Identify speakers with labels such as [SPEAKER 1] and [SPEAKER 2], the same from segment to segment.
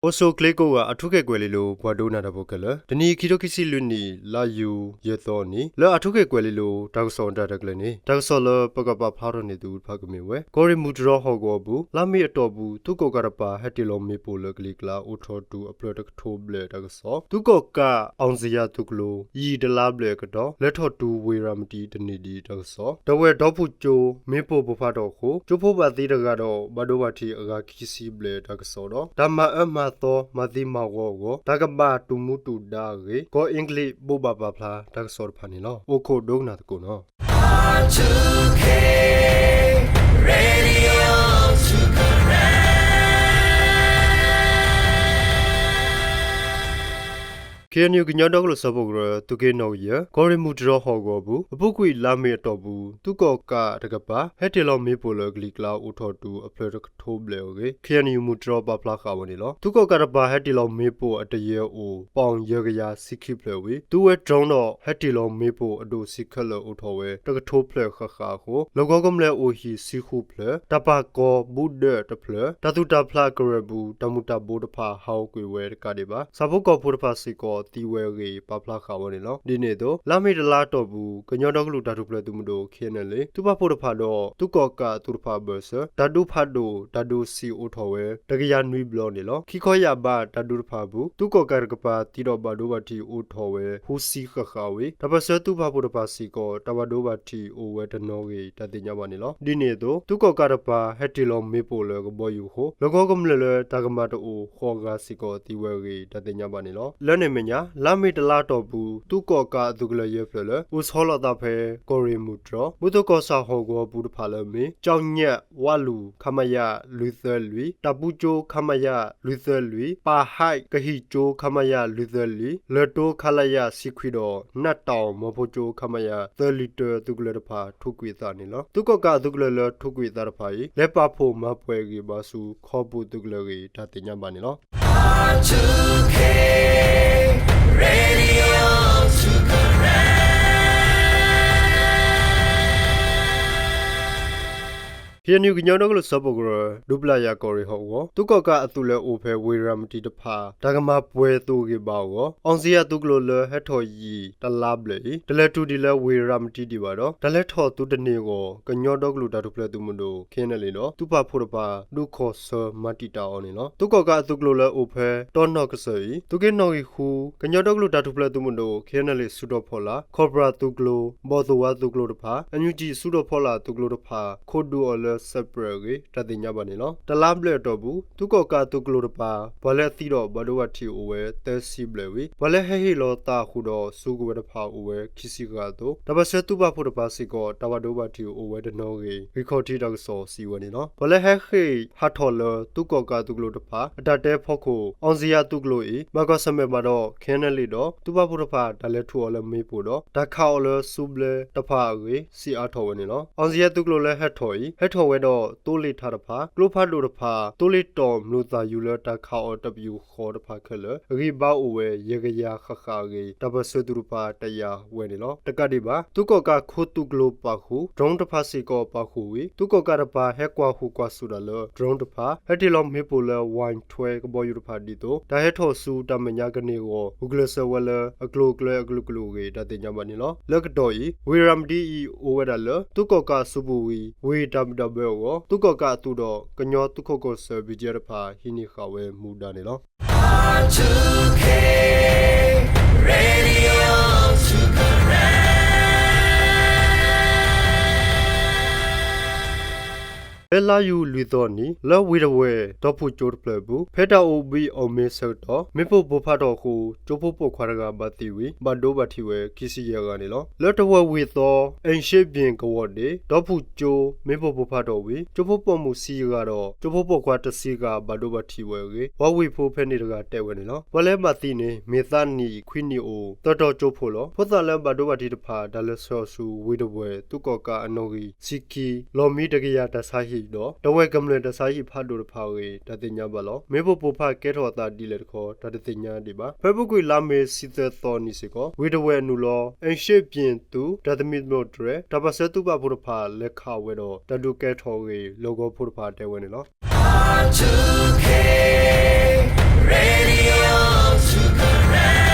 [SPEAKER 1] โอโซเคลโกว่าอทุเกกวยลีโลบวาโดนาดบกะละตนีคิโตคิซิลุนีลายูเยตอนีละอทุเกกวยลีโลดากซอนดาดกลนีดากซอลปกปะพาโรนีตูဖာကမေဝဲကိုရီမူဒရဟောကောဘူးလာမီအတော်ဘူးသူကောကရပါဟက်တီလိုမီပိုလကလီကလာအိုထောတူအပလတ်ထိုဘလေဒากซอသူကောကအောင်စရာသူကလိုယီဒလာဘလေကတော့လက်ထောတူဝေရမတီတနီဒီဒากซอတဝဲဒေါဖူချိုမေပိုဘဖာတော့ကိုကျိုဖိုဘာတီတကတော့ဘဒိုဝတီအဂါခီစီဘလေဒากซอတော့ဓမ္မအမသောမတိမောကိုတကဘာတူမူတူဒါရေကိုအင်္ဂလိပ်ဘူဘာဘာဖလာဒากซอဖာနီလောအိုခိုဒုံနာတကိုနော်
[SPEAKER 2] R2K Radio Sukaran
[SPEAKER 1] KNU ကညောတော့လို့စပုတ်ရသူကေနော်ရကိုရီမူဒရဟောကောဘူးအပုတ်ကွေလာမေတော့ဘူးသူကောကတကပါဟက်တီလောမေပိုလဂလီကလာအိုထော်တူအဖလတ်ထိုးဘလေโอเค KNU မူဒရပါဖလာခါဝင်လောသူကောကတပါဟက်တီလောမေပိုအတရေအိုပေါင်ရကရစိခိဖလေဝေသူဝဲဒရုန်းတော့ဟက်တီလောမေပိုအဒိုစိခလောအိုထော်ဝဲတကထိုးဖလေခခါကိုလောကောကမလဲအိုဟီစိခုဖလေတပါကောဘူဒတဖလေတတူတဖလာကရဘူးတမူတဘိုးတဖာဟောက်ကွေဝဲတကတဲ့ပါစပုတ်ကောဖိုတဖာစိကောတီဝဲရေပပလာခါဝနေလောဒီနေ့တော့လာမေတလာတော့ဘူးကညောတော့ကလူဓာတုပလက်သူမတို့ခင်းနေလေသူပဖို့တဖာတော့သူကောကသူတဖာဘဆဓာတုဖတ်တို့ဓာတုစီအိုထော်ဝဲတကရနွီဘလောနေလောခိခေါ်ရပါဓာတုတဖာဘူးသူကောကရကပါတီတော့ဘာဒိုဘာတီအိုထော်ဝဲဟူစီခခါဝေတပစသူပဖို့တဖာစီကောတဘဒိုဘာတီအိုဝဲတနောကေတတိညာပါနေလောဒီနေ့တော့သူကောကရပါဟက်တီလောမေပိုလေကဘောယူဟိုလောကောကမလေလေတာကမတိုခေါ်ကစီကောတီဝဲကေတတိညာပါနေလောလဲနေမညာလာမေတလာတော့ဘူးသူကောကသူကလေးရဖလေဥဆောလတာဖဲကိုရီမူဒရဘုဒ္ဓကောစာဟောကောဘူးတဖာလမေကြောင်ညက်ဝလူခမယလူသဲလူတပူချိုခမယလူသဲလူပါဟိုက်ကဟီချိုခမယလူသဲလူလတိုခလယစီခွီတော်နတ်တောင်မဖို့ချိုခမယသဲလီတသူကလေးတဖာထုကွေတာနေလောသူကောကသူကလေးလထုကွေတာတဖာလက်ပဖို့မပွဲကြီးပါစုခေါ်ဘူးသူကလေးဒါတင်ညပါနေလော
[SPEAKER 2] R2K Radio Sukaran
[SPEAKER 1] KNU ကညောတော့လို့စပုတ်ရဒုပလာယာကိုရီဟောကိုသူကောကအသူလဲအိုဖဲဝေရမတီတဖာဒါကမပွဲသူကေပါကိုအောင်စီယသူကလိုလဟက်ထော်ယီတလာဘလေတလဲတူဒီလဲဝေရမတီဒီပါတော့တလဲထော်သူတနေကိုကညောတော့ကလို့ဒါဒုပလဲသူမတို့ခင်းနေလေနော်သူပါဖို့တပါဒုခောဆမတီတာအောင်နေနော်သူကောကအသူကလိုလဲအိုဖဲတောနော့ကဆီသူကေနော်ဟူကညောတော့ကလို့ဒါဒုပလဲသူမတို့ခင်းနေလေဆူတော့ဖော်လာခေါ်ဘရာသူကလိုဘောသူဝါသူကလိုတဖာအန်ယူဂျီဆူတော့ဖော်လာသူကလိုတဖာခိုဒူအော်လစပရဂေတတိညာပါနေလောတလားဘလက်တော့ဘူးသူကောကသူကလိုတပါဘလက်သီတော့ဘဒဝတီအိုဝဲတဲစီဘလေဝီဘလက်ဟဲဟီလောတာခုတော့စုကဝတဖာအိုဝဲခီစီကတော့တပစတူပါဖို့တပါစီကောတဝဒဝတီအိုဝဲတနောဂေရီခေါ်တီတော့ဆောစီဝနေလောဘလက်ဟဲဟီဟာထော်လသူကောကသူကလိုတပါအတတဲဖောက်ခုအောင်စီယာသူကလိုဤမကောစမဲမှာတော့ခင်းနေလေတော့သူပါဖို့တပါဒါလက်ထူော်လမေးဖို့တော့ဒါခါော်လစုဘလေတဖာရေစီအားထော်ဝနေလောအောင်စီယာသူကလိုလဲဟက်ထော်ဤဟက်ထော်ဝဲတော့တိုးလေထားတဖာကလိုဖတ်လို့တဖာတိုးလေတော်မလို့သာယူလတခါအော်တပြူခေါ်တဖာခက်လရီဘောက်ဝဲရေကရခခါကြီးတပစတူရပါတရာဝဲနေလောတကတိပါသူကောကခိုးသူကလိုပါခုဒရုန်းတဖာစီကောပါခုဝီသူကောကတပါဟက်ကွာခုကွာဆူဒါလဒရုန်းတဖာဟက်တီလောမေပိုလဝိုင်းထွဲကဘောယူတဖာဒီတိုဒါဟက်ထော်ဆူတမညာကနေကိုဂူဂလဆဝလအကလိုကလအကလုကလူကြီးတတင်ညမနေလောလကတော်ဤဝီရမ်ဒီအိုဝဲဒါလသူကောကဆူဘူဝီဝီဒမ်ဒဘဲကိုသူကောကသူတော့ကညောတုခကိုဆဘီဂျရဖာဟိနိခဝဲမူဒါနေလော
[SPEAKER 2] R2K Radio Sukaran
[SPEAKER 1] ဘဲလာယူလူတော်နီလောဝီရဝဲတော့ဖို့ကြိုးပလဘူးဖဲတာအိုဘီအော်မေဆော့တော့မေဖို့ဘဖတ်တော့ခုကျိုးဖို့ခွာရကဘတီဝီဘဒိုဘတီဝဲခီစီရကနေလောလောတဝဲဝီသောအင်ရှိပြင်ကဝတ်ဒီတော့ဖို့ကျိုးမေဖို့ဘဖတ်တော့ဝီကျိုးဖို့ပေါ်မှုစီကတော့ကျိုးဖို့ခွာတစီကဘဒိုဘတီဝဲကေဝဝီဖို့ဖဲနေတကတဲ့ဝဲနေလောဘလဲမတီနေမေသနီခွီနီအိုတော်ကျိုးဖို့လောဖို့သလဘဒိုဘတီတဖာဒါလဆောဆူဝီဒဝဲသူကောကအနော်ကြီးစီကီလော်မီတကရတဆာဟီ တော့တဝက်ကမလတဆိုင်ဖတ်တို့ဖာဝေတတိညာဘလောမေဖို့ပူဖာကဲထောတာဒီလေခေါ်တတိညာဒီပါဖေဘကွေလာမေစီသတော်နီစီကိုဝေဒဝဲနူလောအန်ရှေပြင်သူတသမီမို့ဒရတပစတုပဖုရဖာလက်ခဝဲတော့တတုကဲထောဝေလောဂိုဖုရဖာတဲဝဲနေလော
[SPEAKER 2] R2K Radio to correct.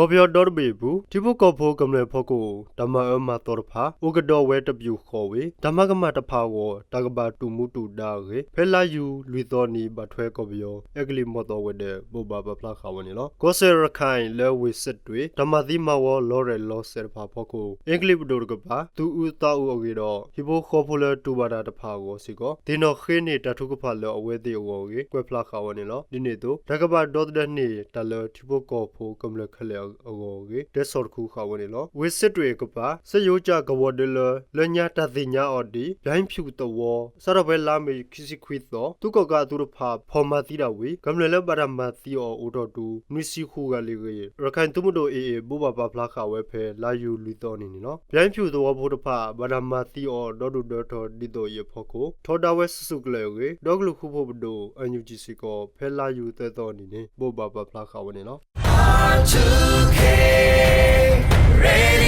[SPEAKER 1] ကောပြောတော်ဘေဘူးဒီဘကောဖိုကမလေဖို့ကိုဓမ္မအမတော်ဖာဥကတော်ဝဲတပြူခေါ်ဝေဓမ္မကမတဖာကိုတကဘာတူမှုတူဒါရေဖဲလာယူလူတော်နီဘထွဲကောပြောအကလီမတော်ဝဲတဲ့ဘောဘာပဖလာခါဝနေလောကိုဆေရခိုင်လဲဝေစစ်တွေဓမ္မတိမဝလောရဲလောဆေဖာဖို့ကိုအင်္ဂလိပ်ဒိုကပါသူဥတာဥအကေတော့ဟိဘခေါ်ဖိုလတူဘာတာတဖာကိုစီကိုဒီနော်ခင်းနေတထုကဖာလောအဝဲတေဝေကွဲဖလာခါဝနေလောဒီနေ့တော့တကဘာဒေါ်တဲ့နေတလတိဘကောဖိုကမလေခလေအဂောကေတက်ဆော့ခုခါဝနေလောဝစ်စစ်တွေကပါစယောကြကဝဒလလညာတသိညာအော်ဒီဘိုင်းဖြူတော်စရဘဲလာမေခစီခွီတော့သူကသူရဖာဖော်မတိရဝေကမလလဘရမတိအောအိုတော်တူနွီစီခုကလေးရေရခိုင်သူမတို့အေဘူဘပဖလာခါဝဲဖဲလာယူလူတော်နေနော်ဘိုင်းဖြူတော်ဘုရဖာဘရမတိအောဒေါ်ဒူဒေါ်တော်ဒီတော်ရဖို့ကိုထော်ဒါဝဲစုကလေးရေဒေါဂလူခုဖို့ဘဒိုအန်ယူဂျီစီကိုဖဲလာယူတဲ့တော်နေနေဘူဘပဖလာခါဝနေနော်
[SPEAKER 2] R2K Radio